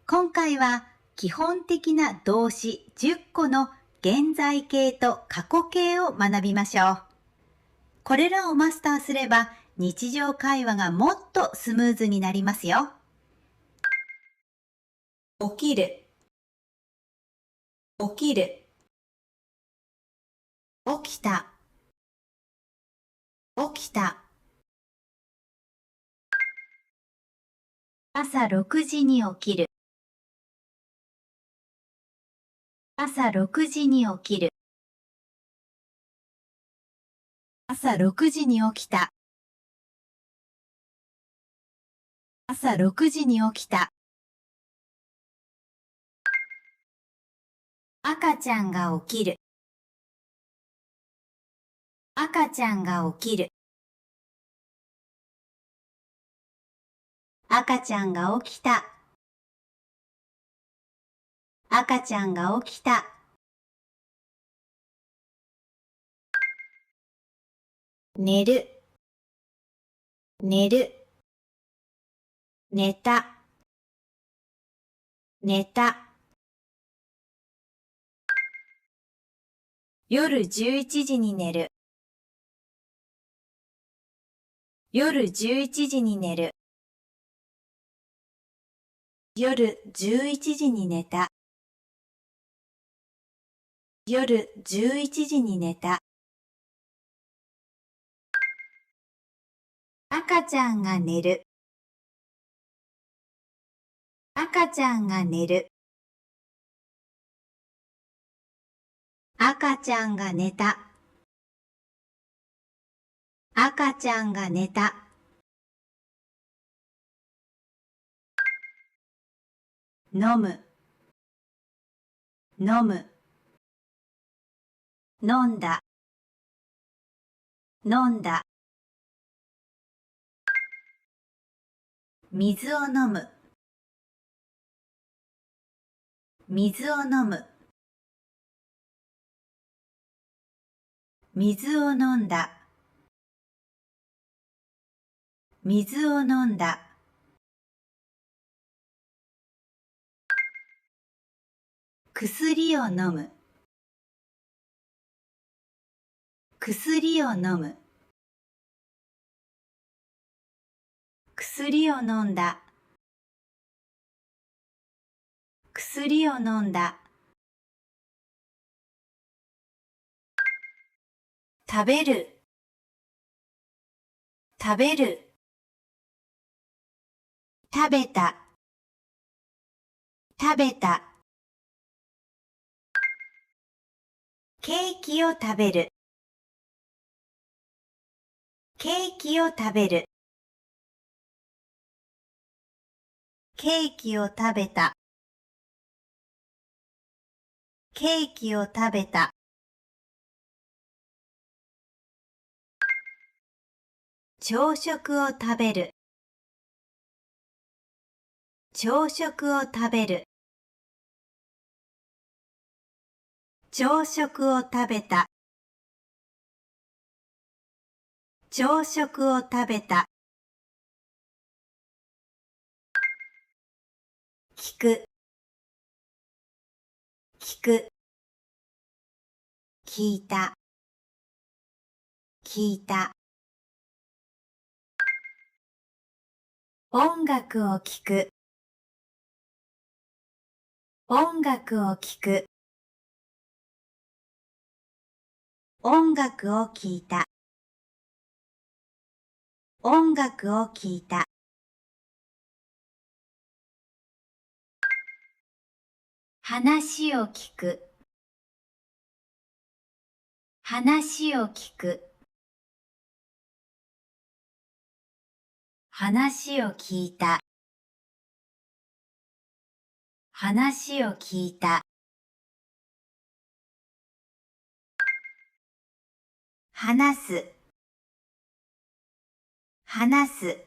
今回は基本的な動詞10個の現在形と過去形を学びましょう。これらをマスターすれば日常会話がもっとスムーズになりますよ。起きる、起きる。起きた、起きた。朝6時に起きる。朝6時に起きる。朝6時に起きた。朝6時に起きた。赤ちゃんが起きる。赤ちゃんが起きる。赤ちゃんが起きた。赤ちゃんが起きた。寝る、寝る。寝た、寝た。夜11時に寝る。夜11時に寝る。夜11時に寝た。夜11時に寝た。赤ちゃんが寝る。赤ちゃんが寝る。赤ちゃんが寝た。赤ちゃんが寝た。飲む、飲む。飲んだ、飲んだ。水を飲む、水を飲む。水を飲んだ、水を飲んだ。薬を飲む、薬を飲む。薬を飲んだ、薬を飲んだ。食べる、食べる。食べた、食べた。ケーキを食べる、ケーキを食べる。ケーキを食べた、ケーキを食べた。朝食を食べる、朝食を食べる。朝食を食べた、朝食を食べた。聞く、聞く。聞いた、聞いた。音楽を聴く、音楽を聴く。音楽を聴いた、音楽を聴いた。話を聞く、話を聞く。話を聞いた、話を聞いた。話す、話す。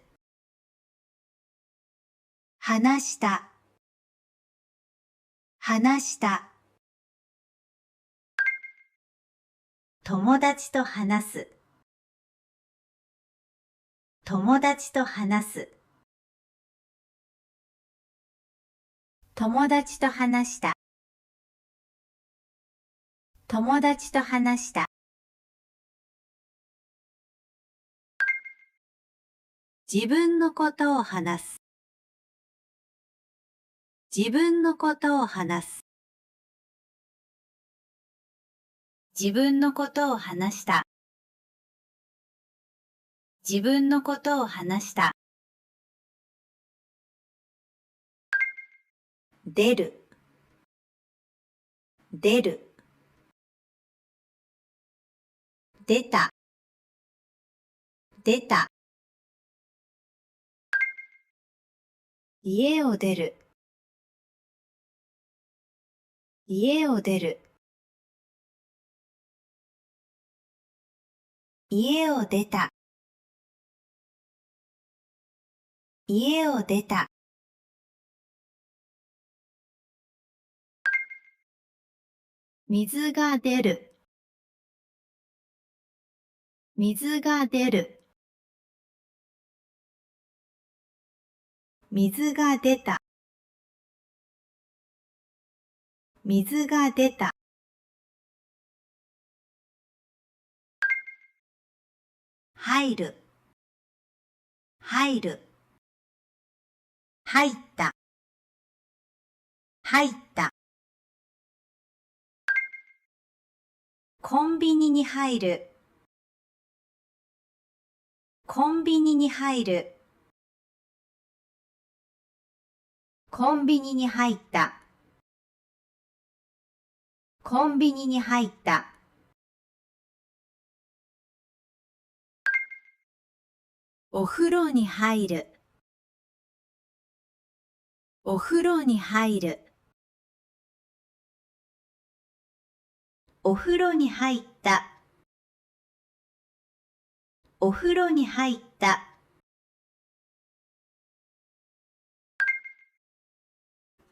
話した、話した。友達と話す、友達と話す。友達と話した。友達と話した。自分のことを話す。自分のことを話す。自分のことを話した。自分のことを話した。出る。出る。出た。出た。家を出る。家を出る。家を出た。家を出た。水が出る。水が出る。水が出た。水が出た。入る。入る。入った。入った。コンビニに入る。コンビニに入る。コンビニに入った。コンビニに入った。お風呂に入る。お風呂に入る。お風呂に入った。お風呂に入った。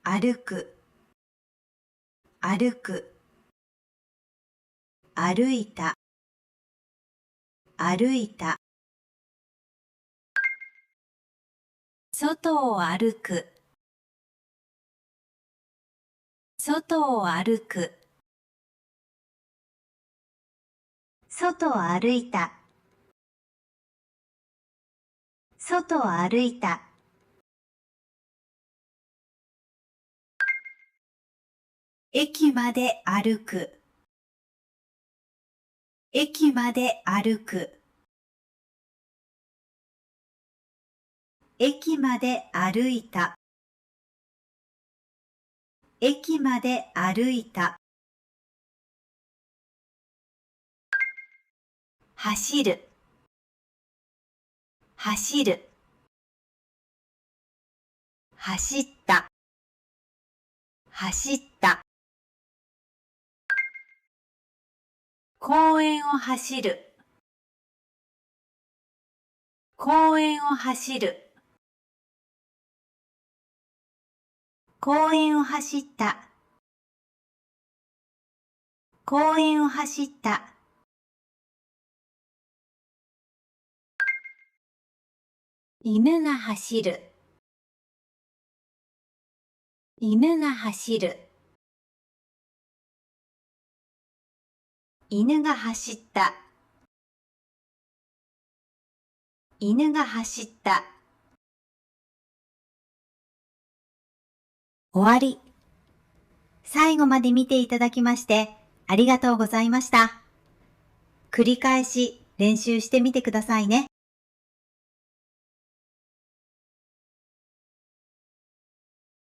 歩く。歩く。歩いた。歩いた。外を歩く。外を歩く。外を歩いた。外を歩いた。駅まで歩く。駅まで歩く。駅まで歩いた。駅まで歩いた。走る。走る。走った。走った。公園を走る。公園を走る。公園を走った。公園を走った。犬が走る。犬が走る。犬が走った。犬が走った。終わり。最後まで見ていただきましてありがとうございました。繰り返し練習してみてくださいね。